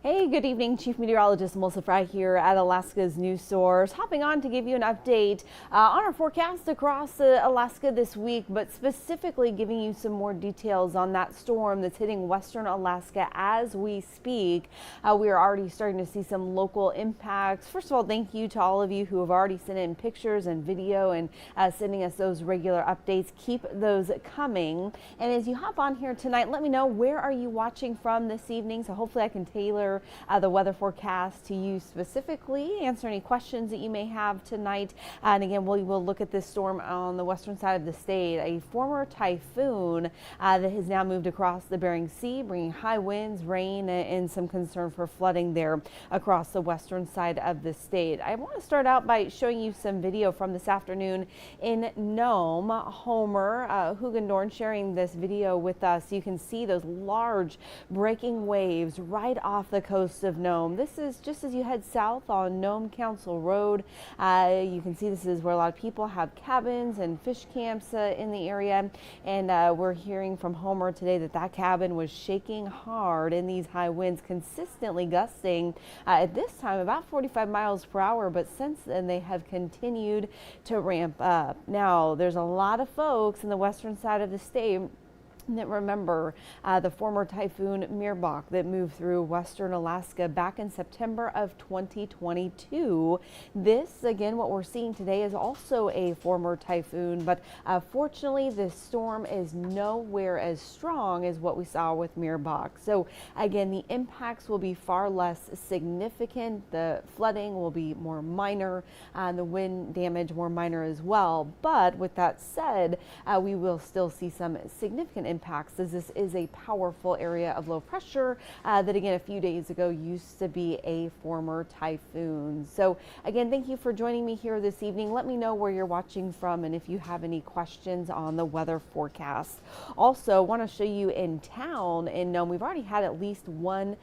Hey, good evening. Chief Meteorologist Melissa Frey here at Alaska's news source, hopping on to give you an update on our forecast across Alaska this week, but specifically giving you some more details on that storm that's hitting western Alaska as we speak. We are already starting to see some local impacts. First of all, thank you to all of you who have already sent in pictures and video and sending us those regular updates. Keep those coming. And as you hop on here tonight, let me know, where are you watching from this evening? So hopefully I can tailor the weather forecast to you specifically, answer any questions that you may have tonight. And again, we will look at this storm on the western side of the state, a former typhoon that has now moved across the Bering Sea, bringing high winds, rain, and some concern for flooding there across the western side of the state. I want to start out by showing you some video from this afternoon in Nome. Homer Hugendorn sharing this video with us. You can see those large breaking waves right off the coast of Nome. This is just as you head south on Nome Council Road. You can see this is where a lot of people have cabins and fish camps in the area, and we're hearing from Homer today that that cabin was shaking hard in these high winds, consistently gusting at this time about 45 miles per hour, but since then they have continued to ramp up. Now, there's a lot of folks in the western side of the state that remember the former typhoon Meerbach that moved through western Alaska back in September of 2022. This, again, what we're seeing today is also a former typhoon, but fortunately this storm is nowhere as strong as what we saw with Meerbach. So again, the impacts will be far less significant. The flooding will be more minor, and the wind damage more minor as well. But with that said, we will still see some significant impacts, as this is a powerful area of low pressure that, again, a few days ago used to be a former typhoon. So again, thank you for joining me here this evening. Let me know where you're watching from and if you have any questions on the weather forecast. Also, want to show you in town in Nome, we've already had at least one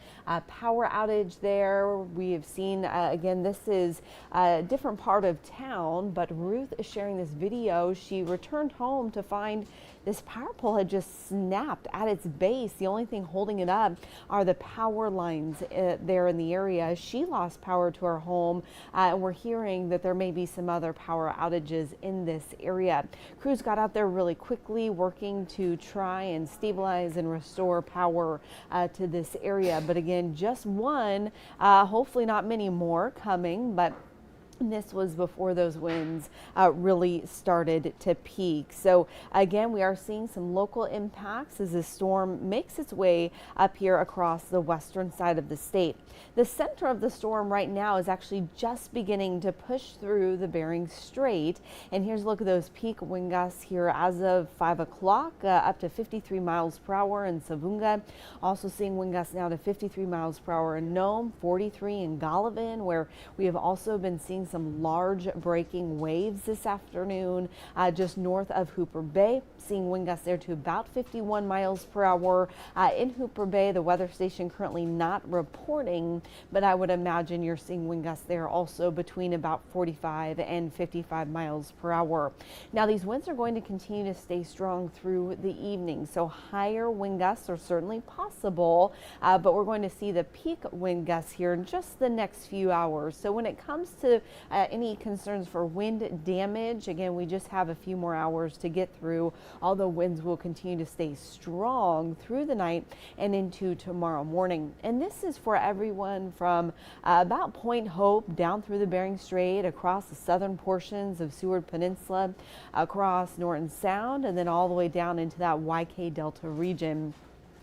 power outage there. We have seen, again, this is a different part of town, but Ruth is sharing this video. She returned home to find this power pole had just snapped at its base. The only thing holding it up are the power lines there in the area. She lost power to her home, and we're hearing that there may be some other power outages in this area. Crews got out there really quickly, working to try and stabilize and restore power to this area. But again, just one, hopefully not many more coming, but this was before those winds really started to peak. So again, we are seeing some local impacts as the storm makes its way up here across the western side of the state. The center of the storm right now is actually just beginning to push through the Bering Strait. And here's a look at those peak wind gusts here as of 5 o'clock, up to 53 miles per hour in Savunga. Also seeing wind gusts now to 53 miles per hour in Nome, 43 in Golovin, where we have also been seeing some large breaking waves this afternoon, just north of Hooper Bay. Seeing wind gusts there to about 51 miles per hour in Hooper Bay. The weather station currently not reporting, but I would imagine you're seeing wind gusts there also between about 45 and 55 miles per hour. Now, these winds are going to continue to stay strong through the evening, so higher wind gusts are certainly possible, but we're going to see the peak wind gusts here in just the next few hours. So when it comes to any concerns for wind damage, again, we just have a few more hours to get through, although winds will continue to stay strong through the night and into tomorrow morning. And this is for everyone from about Point Hope down through the Bering Strait, across the southern portions of Seward Peninsula, across Norton Sound, and then all the way down into that YK Delta region.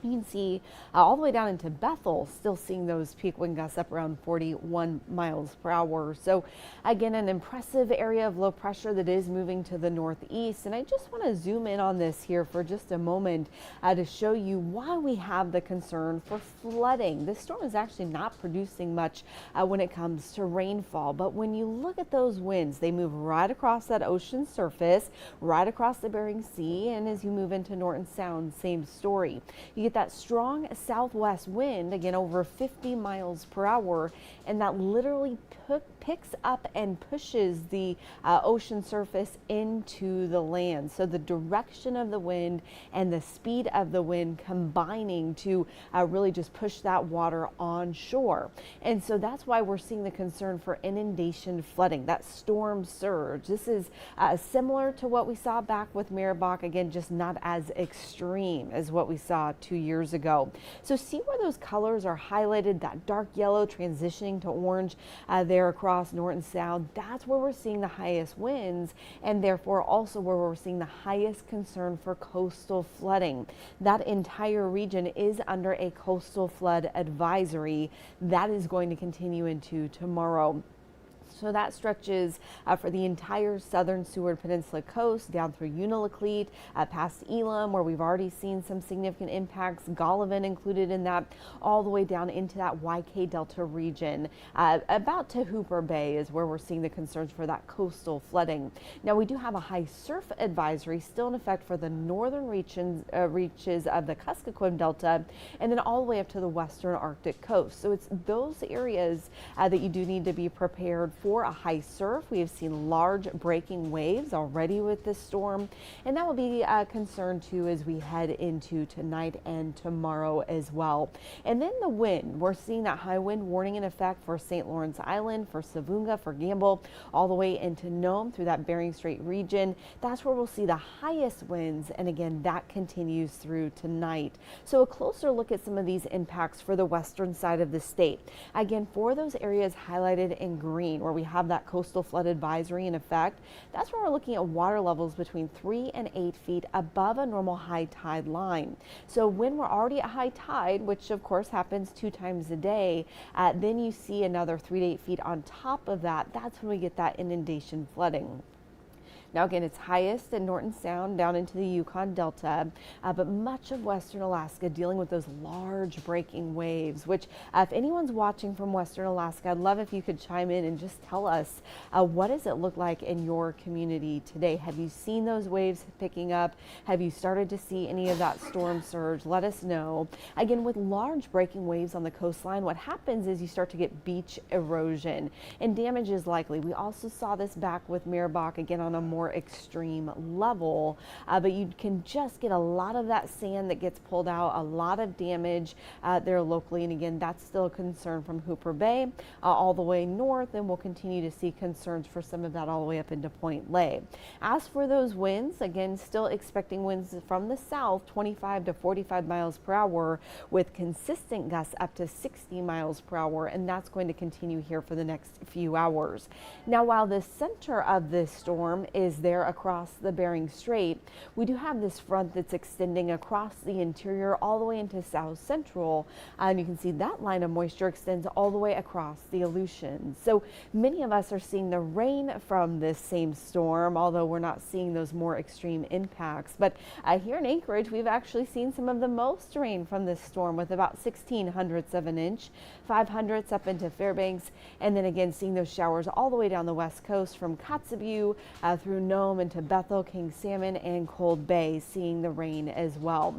You can see all the way down into Bethel, still seeing those peak wind gusts up around 41 miles per hour. So again, an impressive area of low pressure that is moving to the northeast. And I just want to zoom in on this here for just a moment to show you why we have the concern for flooding. This storm is actually not producing much when it comes to rainfall. But when you look at those winds, they move right across that ocean surface, right across the Bering Sea. And as you move into Norton Sound, same story. You get that strong southwest wind, again over 50 miles per hour, and that literally picks up and pushes the ocean surface into the land. So the direction of the wind and the speed of the wind combining to really just push that water onshore. And so that's why we're seeing the concern for inundation flooding, that storm surge. This is similar to what we saw back with Mirabok, again, just not as extreme as what we saw 2 years ago. So see where those colors are highlighted, that dark yellow transitioning to orange there across north and south. That's where we're seeing the highest winds, and therefore also where we're seeing the highest concern for coastal flooding. That entire region is under a coastal flood advisory that is going to continue into tomorrow. So that stretches for the entire southern Seward Peninsula coast down through Unalakleet, past Elam, where we've already seen some significant impacts, Golovin included in that, all the way down into that YK Delta region. About to Hooper Bay is where we're seeing the concerns for that coastal flooding. Now, we do have a high surf advisory still in effect for the northern reaches of the Kuskokwim Delta, and then all the way up to the western Arctic coast. So it's those areas that you do need to be prepared for a high surf. We have seen large breaking waves already with this storm, and that will be a concern too as we head into tonight and tomorrow as well. And then the wind, we're seeing that high wind warning in effect for St. Lawrence Island, for Savunga, for Gamble, all the way into Nome through that Bering Strait region. That's where we'll see the highest winds, and again, that continues through tonight. So a closer look at some of these impacts for the western side of the state. Again, for those areas highlighted in green, where we have that coastal flood advisory in effect, that's where we're looking at water levels between 3 and 8 feet above a normal high tide line. So when we're already at high tide, which of course happens 2 times a day, then you see another 3 to 8 feet on top of that. That's when we get that inundation flooding. Now again, it's highest in Norton Sound down into the Yukon Delta, but much of western Alaska dealing with those large breaking waves, which if anyone's watching from western Alaska, I'd love if you could chime in and just tell us what does it look like in your community today? Have you seen those waves picking up? Have you started to see any of that storm surge? Let us know. Again, with large breaking waves on the coastline, what happens is you start to get beach erosion and damage is likely. We also saw this back with Mirabok, again on a more extreme level, but you can just get a lot of that sand that gets pulled out, a lot of damage there locally. And again, that's still a concern from Hooper Bay all the way north, and we'll continue to see concerns for some of that all the way up into Point Lay. As for those winds, again, still expecting winds from the south 25 to 45 miles per hour with consistent gusts up to 60 miles per hour, and that's going to continue here for the next few hours. Now, while the center of this storm is there across the Bering Strait, we do have this front that's extending across the interior all the way into south central, and you can see that line of moisture extends all the way across the Aleutians. So many of us are seeing the rain from this same storm, although we're not seeing those more extreme impacts. But here in Anchorage, we've actually seen some of the most rain from this storm, with about 1/1600ths of an inch, 500ths up into Fairbanks, and then again seeing those showers all the way down the west coast from Kotzebue through Nome into Bethel, King Salmon, and Cold Bay, seeing the rain as well.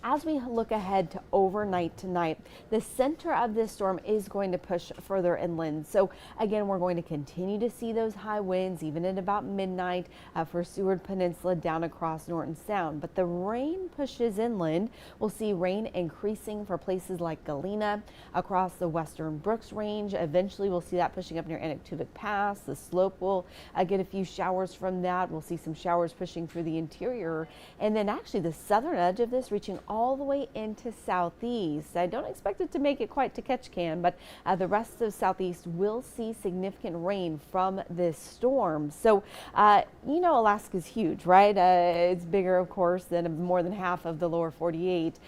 As we look ahead to overnight tonight, the center of this storm is going to push further inland. So again, we're going to continue to see those high winds even at about midnight for Seward Peninsula down across Norton Sound. But the rain pushes inland. We'll see rain increasing for places like Galena, across the western Brooks Range. Eventually, we'll see that pushing up near Anaktuvuk Pass. The slope will get a few showers from that. We'll see some showers pushing through the interior. And then actually the southern edge of this reaching all the way into southeast. I don't expect it to make it quite to Ketchikan, but the rest of southeast will see significant rain from this storm. So, you know, Alaska's huge, right? It's bigger, of course, than more than half of the lower 48.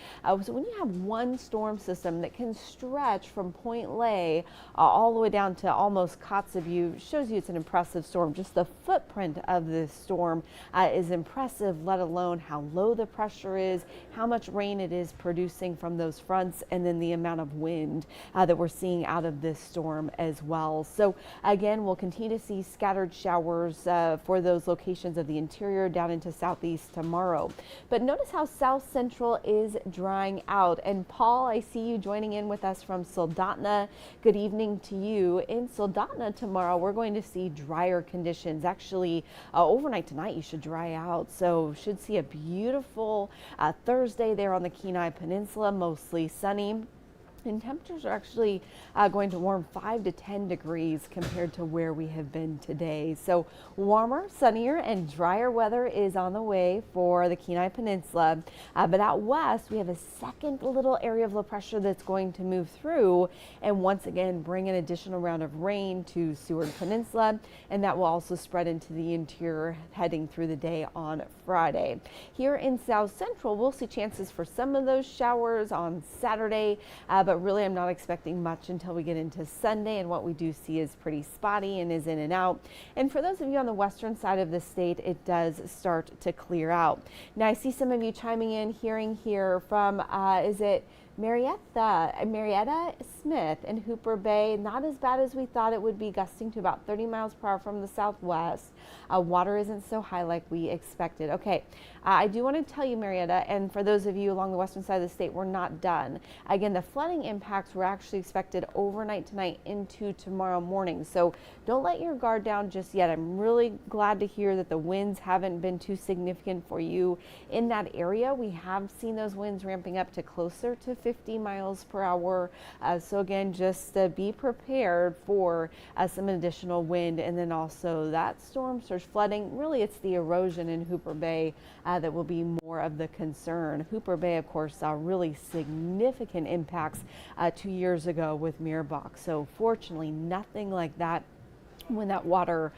So when you have one storm system that can stretch from Point Lay all the way down to almost Kotzebue, shows you it's an impressive storm. Just the footprint of this storm is impressive, let alone how low the pressure is, how much rain it is producing from those fronts and then the amount of wind that we're seeing out of this storm as well. So again, we'll continue to see scattered showers for those locations of the interior down into southeast tomorrow. But notice how south central is drying out. And Paul, I see you joining in with us from Soldotna. Good evening to you. In Soldotna tomorrow, we're going to see drier conditions. Actually, overnight tonight, you should dry out. So should see a beautiful Thursday there on the Kenai Peninsula, mostly sunny. And temperatures are actually going to warm 5 to 10 degrees compared to where we have been today. So warmer, sunnier, and drier weather is on the way for the Kenai Peninsula. But out west, we have a second little area of low pressure that's going to move through and once again bring an additional round of rain to Seward Peninsula. And that will also spread into the interior heading through the day on Friday. Here in South Central, we'll see chances for some of those showers on Saturday, but really I'm not expecting much until we get into Sunday, and what we do see is pretty spotty and is in and out. And for those of you on the western side of the state, it does start to clear out. Now I see some of you chiming in, hearing here from, is it Marietta Smith in Hooper Bay? Not as bad as we thought it would be, gusting to about 30 miles per hour from the southwest. Water isn't so high like we expected. Okay, I do want to tell you, Marietta, and for those of you along the western side of the state, we're not done. Again, the flooding impacts were actually expected overnight tonight into tomorrow morning. So don't let your guard down just yet. I'm really glad to hear that the winds haven't been too significant for you in that area. We have seen those winds ramping up to closer to 50 miles per hour. So again, just be prepared for some additional wind, and then also that storm surge flooding. Really, it's the erosion in Hooper Bay that will be more of the concern. Hooper Bay, of course, saw really significant impacts 2 years ago with Mirabok. So fortunately, nothing like that when that water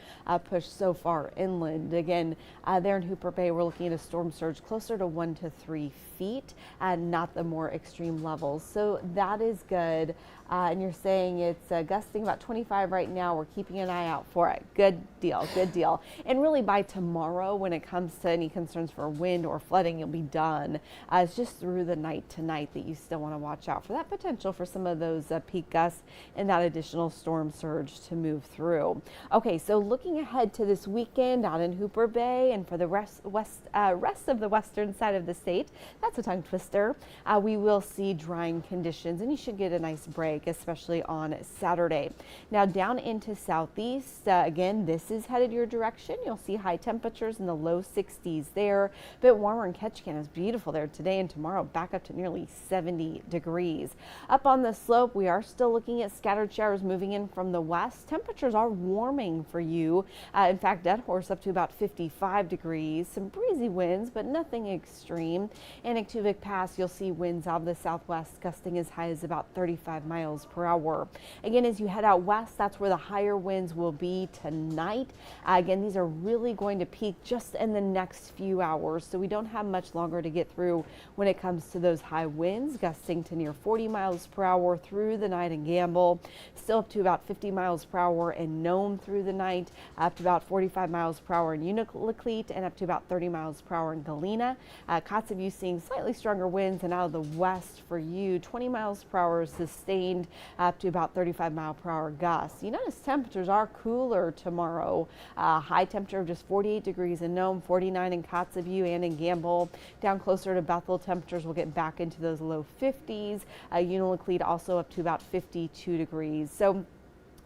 pushed so far inland. Again, there in Hooper Bay, we're looking at a storm surge closer to 1 to 3 feet and not the more extreme levels. So that is good. And you're saying it's gusting about 25 right now. We're keeping an eye out for it. Good deal, good deal. And really by tomorrow, when it comes to any concerns for wind or flooding, you'll be done. It's just through the night tonight that you still want to watch out for that potential for some of those peak gusts and that additional storm surge to move through. Okay, so looking ahead to this weekend out in Hooper Bay and for the rest of the western side of the state, that's a tongue twister. We will see drying conditions, and you should get a nice break, especially on Saturday. Now down into southeast, again, this is headed your direction. You'll see high temperatures in the low 60s there. A bit warmer in Ketchikan. Is beautiful there today and tomorrow, back up to nearly 70 degrees. Up on the slope, we are still looking at scattered showers moving in from the west. Temperatures are warming for you. In fact, Dead Horse up to about 55 degrees. Some breezy winds, but nothing extreme. And Ikhtuvik Pass, you'll see winds out of the southwest gusting as high as about 35 miles per hour. Again, as you head out west, that's where the higher winds will be tonight. Again, these are really going to peak just in the next few hours, so we don't have much longer to get through when it comes to those high winds, gusting to near 40 miles per hour through the night in Gamble, still up to about 50 miles per hour in Nome through the night, up to about 45 miles per hour in Unalakleet, and up to about 30 miles per hour in Galena. Kotzebue seeing slightly stronger winds, and out of the west for you, 20 miles per hour sustained up to about 35 mile per hour gusts. You notice temperatures are cooler tomorrow. High temperature of just 48 degrees in Nome, 49 in Kotzebue and in Gamble. Down closer to Bethel, temperatures will get back into those low 50s. Unalakleet also up to about 52 degrees. So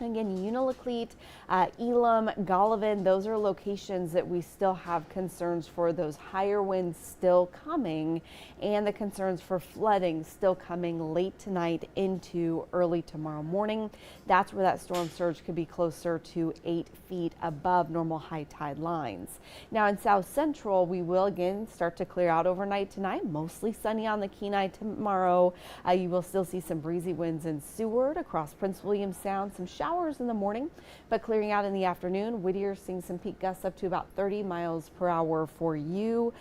again, Unalakleet, Elam, Golovin, those are locations that we still have concerns for those higher winds still coming, and the concerns for flooding still coming late tonight into early tomorrow morning. That's where that storm surge could be closer to 8 feet above normal high tide lines. Now in South Central, we will again start to clear out overnight tonight. Mostly sunny on the Kenai tomorrow. You will still see some breezy winds in Seward across Prince William Sound. Some showers in the morning, but clearing out in the afternoon. Whittier seeing some peak gusts up to about 30 miles per hour for you.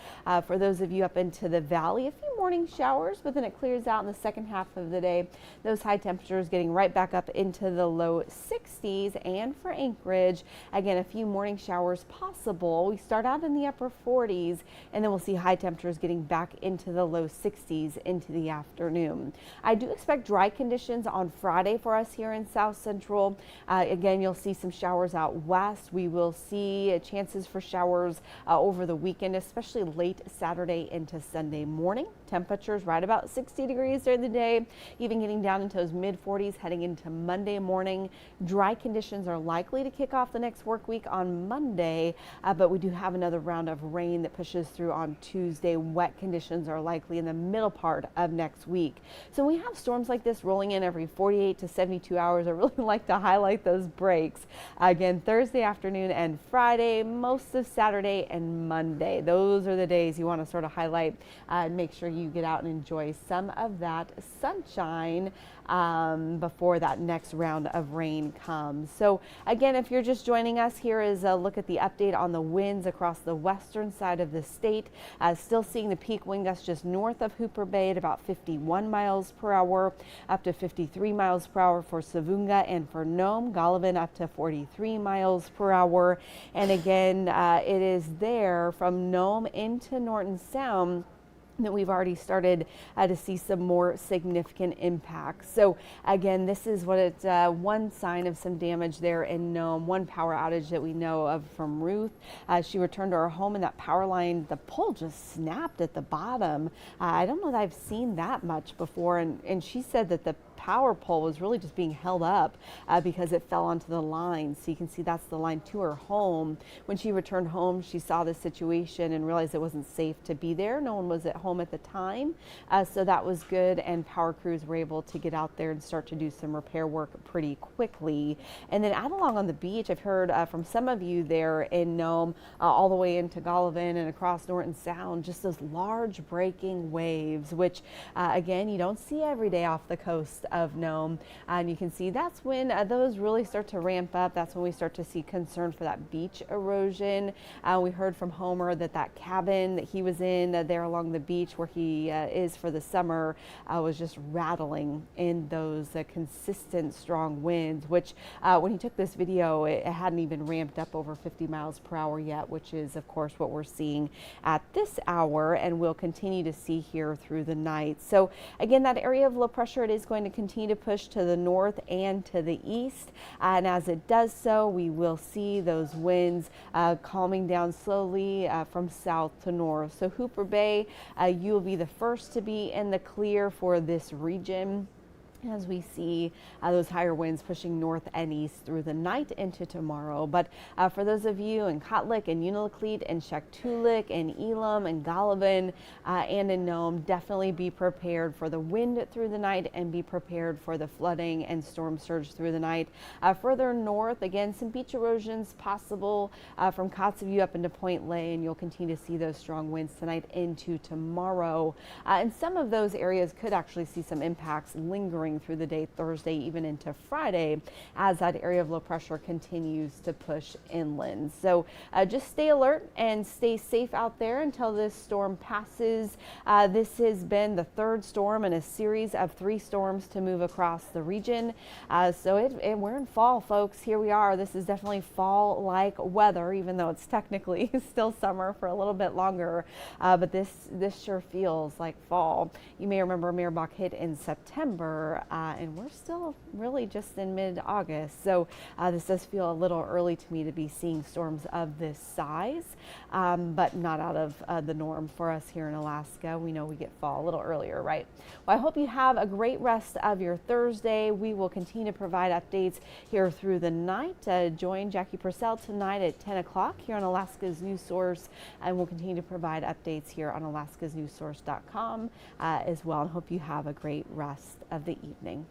For those of you up into the valley, a few more morning showers, but then it clears out in the second half of the day. Those high temperatures getting right back up into the low 60s. And for Anchorage, again, a few morning showers possible. We start out in the upper 40s, and then we'll see high temperatures getting back into the low 60s into the afternoon. I do expect dry conditions on Friday for us here in South Central. Again, you'll see some showers out west. We will see chances for showers over the weekend, especially late Saturday into Sunday morning. Temperatures right about 60 degrees during the day, even getting down into those mid 40s heading into Monday morning. Dry conditions are likely to kick off the next work week on Monday, but we do have another round of rain that pushes through on Tuesday. Wet conditions are likely in the middle part of next week. So when we have storms like this rolling in every 48 to 72 hours, I really like to highlight those breaks. Again, Thursday afternoon and Friday, most of Saturday and Monday. Those are the days you want to sort of highlight and make sure you get out and enjoy some of that sunshine before that next round of rain comes. So again, if you're just joining us, here is a look at the update on the winds across the western side of the state. Still seeing the peak wind gusts just north of Hooper Bay at about 51 miles per hour, up to 53 miles per hour for Savunga, and for Nome, Golovin up to 43 miles per hour. And again, it is there from Nome into Norton Sound that we've already started to see some more significant impacts. So again, this is what it's one sign of some damage there in Nome. One power outage that we know of from Ruth. She returned to her home and that power line, the pole just snapped at the bottom. I don't know that I've seen that much before. And she said that the power pole was really just being held up because it fell onto the line. So you can see that's the line to her home. When she returned home, she saw the situation and realized it wasn't safe to be there. No one was at home at the time. So that was good. And power crews were able to get out there and start to do some repair work pretty quickly. And then out along on the beach, I've heard from some of you there in Nome, all the way into Golovin and across Norton Sound, just those large breaking waves, which again, you don't see every day off the coast of Nome. And you can see that's when those really start to ramp up. That's when we start to see concern for that beach erosion. We heard from Homer that that cabin that he was in there along the beach where he is for the summer was just rattling in those consistent strong winds, which when he took this video, it hadn't even ramped up over 50 miles per hour yet, which is of course what we're seeing at this hour and will continue to see here through the night. So again, that area of low pressure, it is going to continue to push to the north and to the east. And as it does so, we will see those winds calming down slowly from south to north. So Hooper Bay, you will be the first to be in the clear for this region, as we see those higher winds pushing north and east through the night into tomorrow. But for those of you in Kotlik and Unalakleet and Shaktoolik and Elam and Golovin and in Nome, definitely be prepared for the wind through the night and be prepared for the flooding and storm surge through the night. Further north, again, some beach erosions possible from Kotzebue up into Point Lay, and you'll continue to see those strong winds tonight into tomorrow. And some of those areas could actually see some impacts lingering through the day Thursday, even into Friday, as that area of low pressure continues to push inland. So just stay alert and stay safe out there until this storm passes. This has been the third storm in a series of 3 storms to move across the region. So we're in fall, folks. Here we are. This is definitely fall-like weather, even though it's technically still summer for a little bit longer. But this sure feels like fall. You may remember Meerbach hit in September. And we're still really just in mid-August. So this does feel a little early to me to be seeing storms of this size, but not out of the norm for us here in Alaska. We know we get fall a little earlier, right? Well, I hope you have a great rest of your Thursday. We will continue to provide updates here through the night. Join Jackie Purcell tonight at 10 o'clock here on Alaska's News Source, and we'll continue to provide updates here on alaskasnewssource.com as well. And hope you have a great rest of the evening.